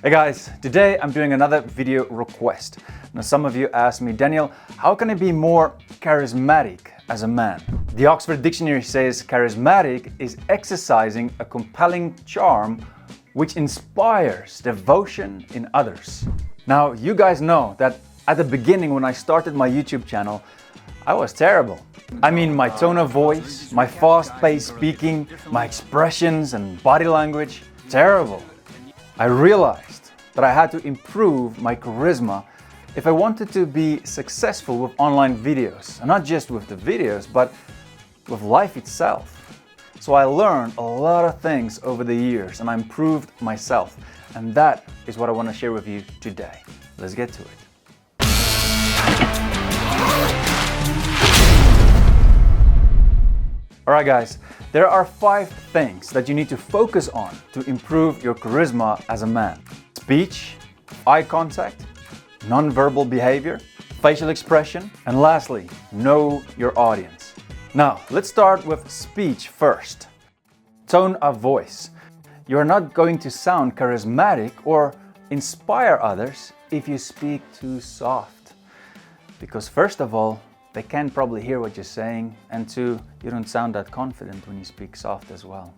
Hey guys, today I'm doing another video request. Now some of you asked me, Daniel, how can I be more charismatic as a man? The Oxford Dictionary says charismatic is exercising a compelling charm which inspires devotion in others. Now you guys know that at the beginning when I started my YouTube channel, I was terrible. I mean, my tone of voice, my fast-paced speaking, my expressions and body language, terrible. I realized that I had to improve my charisma if I wanted to be successful with online videos. And not just with the videos, but with life itself. So I learned a lot of things over the years and I improved myself. And that is what I want to share with you today. Let's get to it. Alright guys, there are 5 things that you need to focus on to improve your charisma as a man. Speech, eye contact, non-verbal behavior, facial expression, and lastly, know your audience. Now, let's start with speech first. Tone of voice. You're not going to sound charismatic or inspire others if you speak too soft. Because first of all, they can't probably hear what you're saying, and 2, you don't sound that confident when you speak soft as well.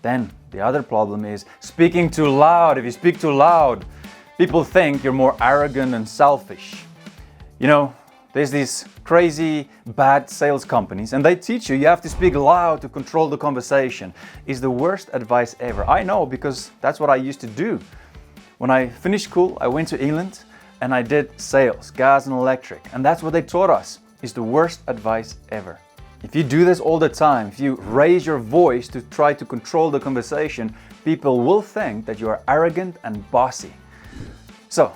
Then, the other problem is speaking too loud. If you speak too loud, people think you're more arrogant and selfish. You know, there's these crazy bad sales companies and they teach you have to speak loud to control the conversation. It's the worst advice ever. I know because that's what I used to do. When I finished school, I went to England and I did sales, gas and electric, and that's what they taught us. Is the worst advice ever. If you do this all the time, if you raise your voice to try to control the conversation, people will think that you are arrogant and bossy. So,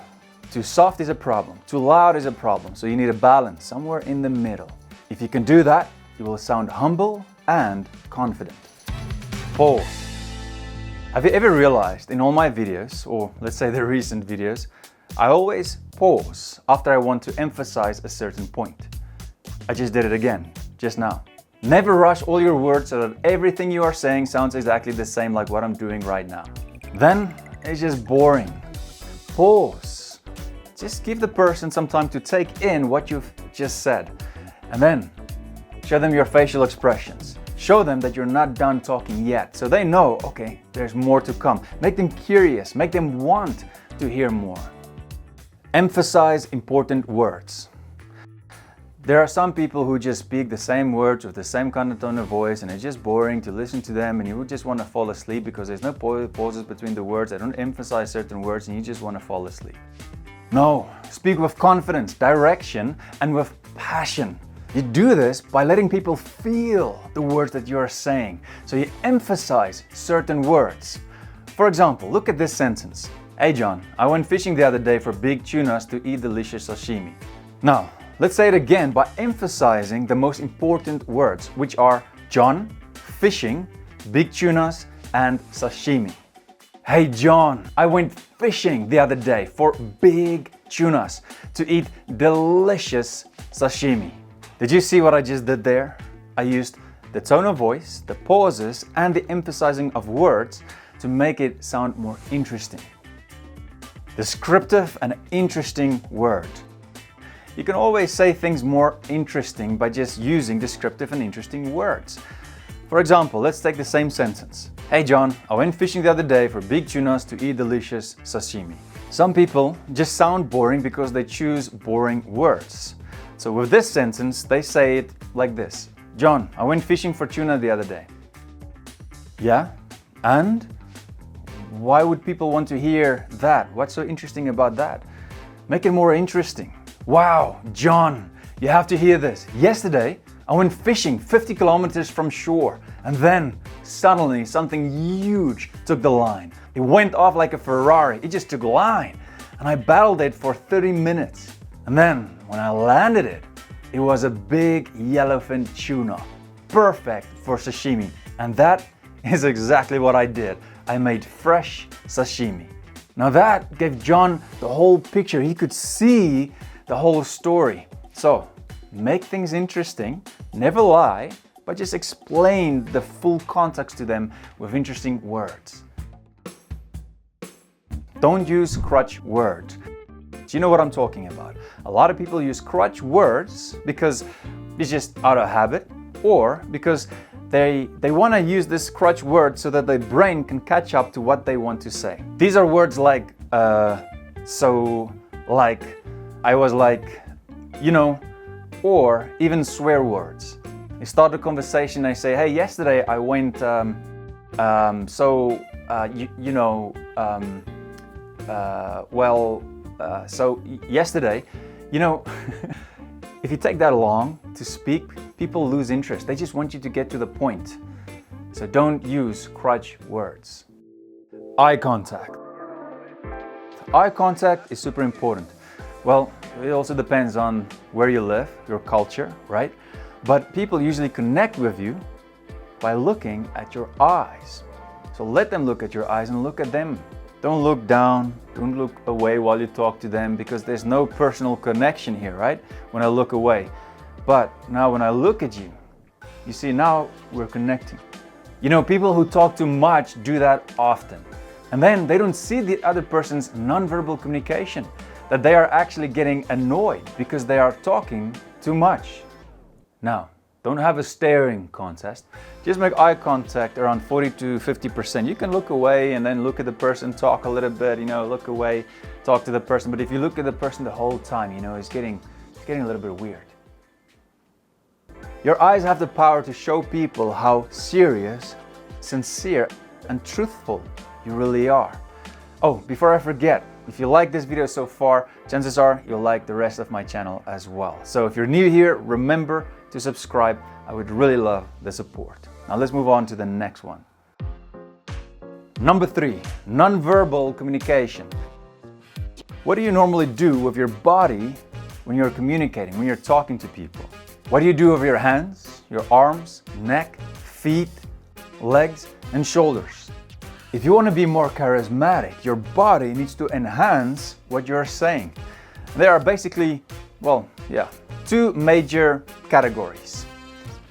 too soft is a problem, too loud is a problem, so you need a balance somewhere in the middle. If you can do that, you will sound humble and confident. Pause. Have you ever realized in all my videos, or let's say the recent videos, I always pause after I want to emphasize a certain point. I just did it again, just now. Never rush all your words so that everything you are saying sounds exactly the same like what I'm doing right now. Then it's just boring. Pause. Just give the person some time to take in what you've just said. And then show them your facial expressions. Show them that you're not done talking yet, so they know, okay, there's more to come. Make them curious, make them want to hear more. Emphasize important words. There are some people who just speak the same words with the same kind of tone of voice and it's just boring to listen to them and you would just want to fall asleep because there's no pauses between the words. They don't emphasize certain words and you just want to fall asleep. No, speak with confidence, direction, and with passion. You do this by letting people feel the words that you are saying. So you emphasize certain words. For example, look at this sentence. Hey John, I went fishing the other day for big tunas to eat delicious sashimi. Now, let's say it again by emphasizing the most important words, which are John, fishing, big tunas, and sashimi. Hey John, I went fishing the other day for big tunas to eat delicious sashimi. Did you see what I just did there? I used the tone of voice, the pauses, and the emphasizing of words to make it sound more interesting. Descriptive and interesting word. You can always say things more interesting by just using descriptive and interesting words. For example, let's take the same sentence. Hey John, I went fishing the other day for big tunas to eat delicious sashimi. Some people just sound boring because they choose boring words. So with this sentence, they say it like this. John, I went fishing for tuna the other day. Yeah? And? Why would people want to hear that? What's so interesting about that? Make it more interesting. Wow, John, you have to hear this. Yesterday, I went fishing 50 kilometers from shore and then suddenly something huge took the line. It went off like a Ferrari. It just took line and I battled it for 30 minutes. And then when I landed it, it was a big yellowfin tuna. Perfect for sashimi. And that is exactly what I did. I made fresh sashimi. Now that gave John the whole picture. He could see the whole story. So make things interesting, never lie, but just explain the full context to them with interesting words. Don't use crutch words. Do you know what I'm talking about? A lot of people use crutch words because it's just out of habit, or because they want to use this crutch word so that their brain can catch up to what they want to say. These are words like, so, like, I was like, you know, or even swear words. You start a conversation, they say, hey, yesterday I went, so yesterday, you know, if you take that long to speak, people lose interest. They just want you to get to the point. So don't use crutch words. Eye contact. Eye contact is super important. Well, it also depends on where you live, your culture, right? But people usually connect with you by looking at your eyes. So let them look at your eyes and look at them. Don't look down, don't look away while you talk to them, because there's no personal connection here, right? When I look away. But now when I look at you, you see, now we're connecting. You know, people who talk too much do that often. And then they don't see the other person's nonverbal communication, that they are actually getting annoyed because they are talking too much. Now, don't have a staring contest. Just make eye contact around 40 to 50%. You can look away and then look at the person, talk a little bit, you know, look away, talk to the person. But if you look at the person the whole time, you know, it's getting a little bit weird. Your eyes have the power to show people how serious, sincere, and truthful you really are. Oh, before I forget, if you like this video so far, chances are you'll like the rest of my channel as well. So if you're new here, remember to subscribe. I would really love the support. Now let's move on to the next one. Number 3, nonverbal communication. What do you normally do with your body when you're communicating, when you're talking to people? What do you do with your hands, your arms, neck, feet, legs, and shoulders? If you want to be more charismatic, your body needs to enhance what you're saying. There are basically, two major categories: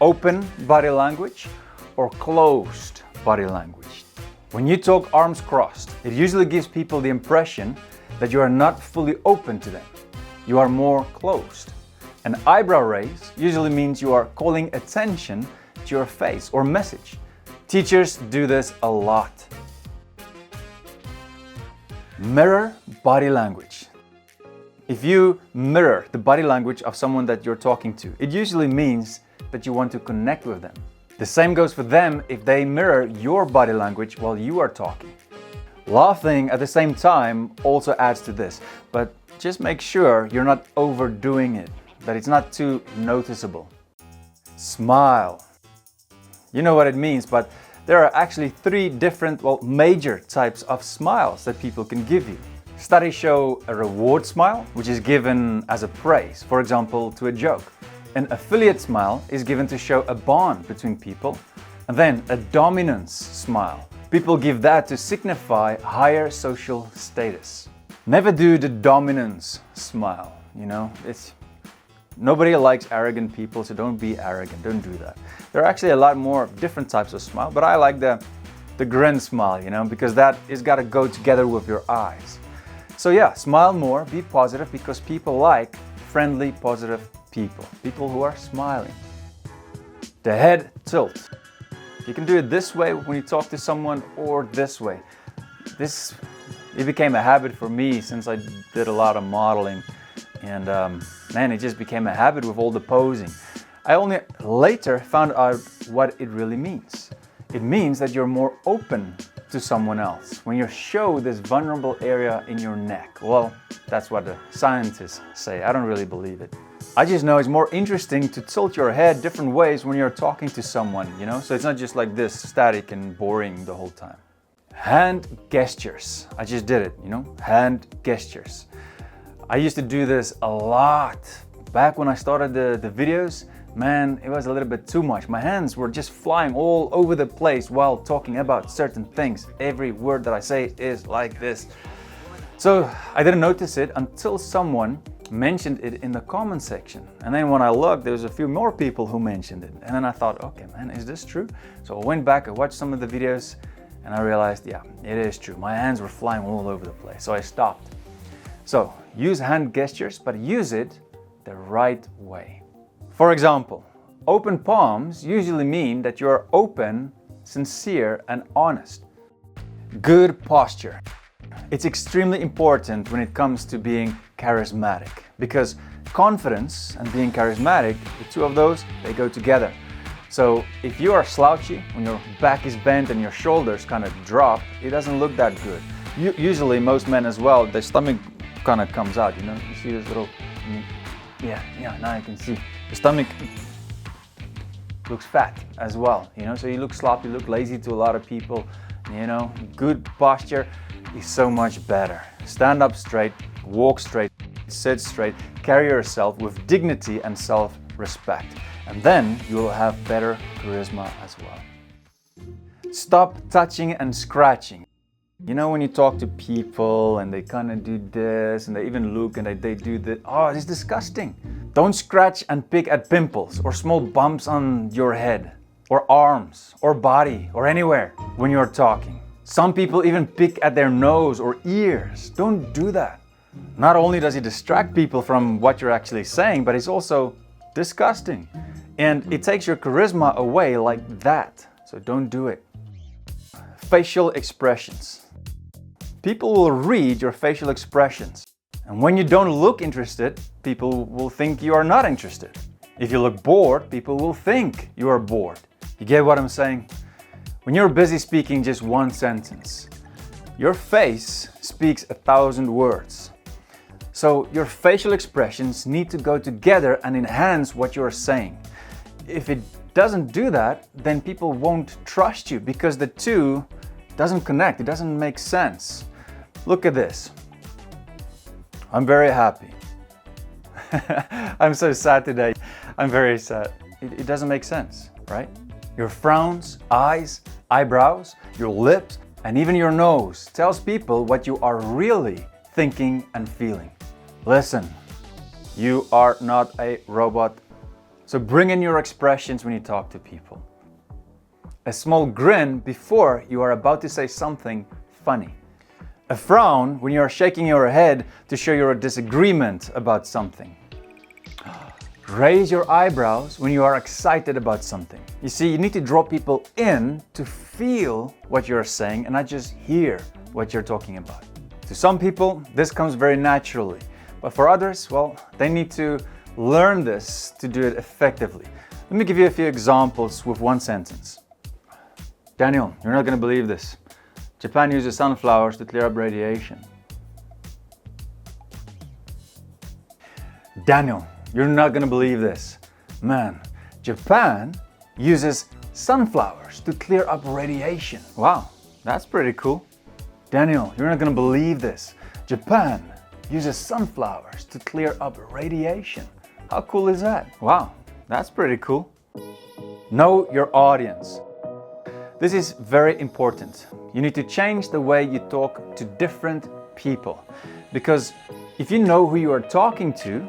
open body language or closed body language. When you talk arms crossed, it usually gives people the impression that you are not fully open to them. You are more closed. An eyebrow raise usually means you are calling attention to your face or message. Teachers do this a lot. Mirror body language. If you mirror the body language of someone that you're talking to, it usually means that you want to connect with them. The same goes for them if they mirror your body language while you are talking. Laughing at the same time also adds to this, but just make sure you're not overdoing it, that it's not too noticeable. Smile. You know what it means, but there are actually 3 different, major types of smiles that people can give you. Studies show a reward smile, which is given as a praise, for example, to a joke. An affiliate smile is given to show a bond between people. And then a dominance smile. People give that to signify higher social status. Never do the dominance smile, you know? Nobody likes arrogant people, so don't be arrogant, don't do that. There are actually a lot more different types of smile, but I like the grin smile, you know, because that is got to go together with your eyes. So yeah, smile more, be positive, because people like friendly, positive people who are smiling. The head tilt. You can do it this way when you talk to someone, or this way. It became a habit for me since I did a lot of modeling. And man, it just became a habit with all the posing. I only later found out what it really means. It means that you're more open to someone else when you show this vulnerable area in your neck. Well, that's what the scientists say. I don't really believe it. I just know it's more interesting to tilt your head different ways when you're talking to someone, you know? So it's not just like this, static and boring the whole time. Hand gestures. I just did it, you know? Hand gestures. I used to do this a lot. Back when I started the videos, man, it was a little bit too much. My hands were just flying all over the place while talking about certain things. Every word that I say is like this. So I didn't notice it until someone mentioned it in the comment section. And then when I looked, there was a few more people who mentioned it. And then I thought, okay, man, is this true? So I went back, I watched some of the videos, And I realized, yeah, it is true. My hands were flying all over the place. So I stopped. So use hand gestures, but use it the right way. For example, open palms usually mean that you are open, sincere, and honest. Good posture. It's extremely important when it comes to being charismatic, because confidence and being charismatic, the two of those, they go together. So if you are slouchy, when your back is bent and your shoulders kind of drop, it doesn't look that good. Usually most men as well, their stomach kind of comes out, you know? You see this little, yeah, now you can see. The stomach looks fat as well, you know? So you look sloppy, you look lazy to a lot of people, you know? Good posture is so much better. Stand up straight, walk straight, sit straight, carry yourself with dignity and self-respect. And then you will have better charisma as well. Stop touching and scratching. You know, when you talk to people and they kind of do this and they even look and they do this, oh, it's disgusting. Don't scratch and pick at pimples or small bumps on your head or arms or body or anywhere when you're talking. Some people even pick at their nose or ears. Don't do that. Not only does it distract people from what you're actually saying, but it's also disgusting. And it takes your charisma away like that. So don't do it. Facial expressions. People will read your facial expressions. And when you don't look interested, people will think you are not interested. If you look bored, people will think you are bored. You get what I'm saying? When you're busy speaking just one sentence, your face speaks 1,000 words. So your facial expressions need to go together and enhance what you're saying. If it doesn't do that, then people won't trust you because the two doesn't connect. It doesn't make sense. Look at this. I'm very happy. I'm so sad today. I'm very sad. It doesn't make sense, right? Your frowns, eyes, eyebrows, your lips, and even your nose tells people what you are really thinking and feeling. Listen, you are not a robot. So bring in your expressions when you talk to people. A small grin before you are about to say something funny. A frown when you are shaking your head to show your disagreement about something. Raise your eyebrows when you are excited about something. You see, you need to draw people in to feel what you're saying and not just hear what you're talking about. To some people, this comes very naturally, but for others, well, they need to learn this to do it effectively. Let me give you a few examples with one sentence. Daniel, you're not going to believe this. Japan uses sunflowers to clear up radiation. Daniel, you're not going to believe this. Man, Japan uses sunflowers to clear up radiation. Wow, that's pretty cool. Daniel, you're not going to believe this. Japan uses sunflowers to clear up radiation. How cool is that? Wow, that's pretty cool. Know your audience. This is very important. You need to change the way you talk to different people. Because if you know who you are talking to,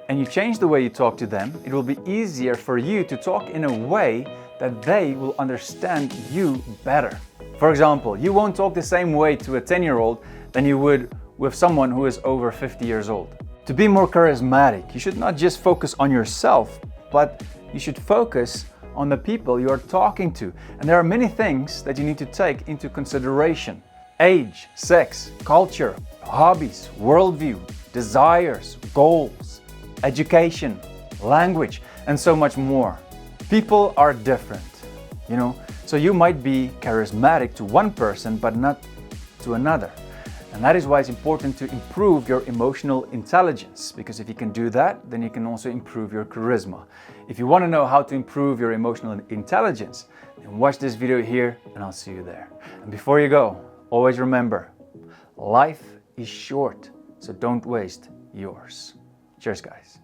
and you change the way you talk to them, it will be easier for you to talk in a way that they will understand you better. For example, you won't talk the same way to a 10-year-old than you would with someone who is over 50 years old. To be more charismatic, you should not just focus on yourself, but you should focus on the people you are talking to. And there are many things that you need to take into consideration. Age, sex, culture, hobbies, worldview, desires, goals, education, language, and so much more. People are different, you know, so you might be charismatic to one person, but not to another. And that is why it's important to improve your emotional intelligence, because if you can do that, then you can also improve your charisma. If you want to know how to improve your emotional intelligence, then watch this video here and I'll see you there. And before you go, always remember, life is short, so don't waste yours. Cheers, guys.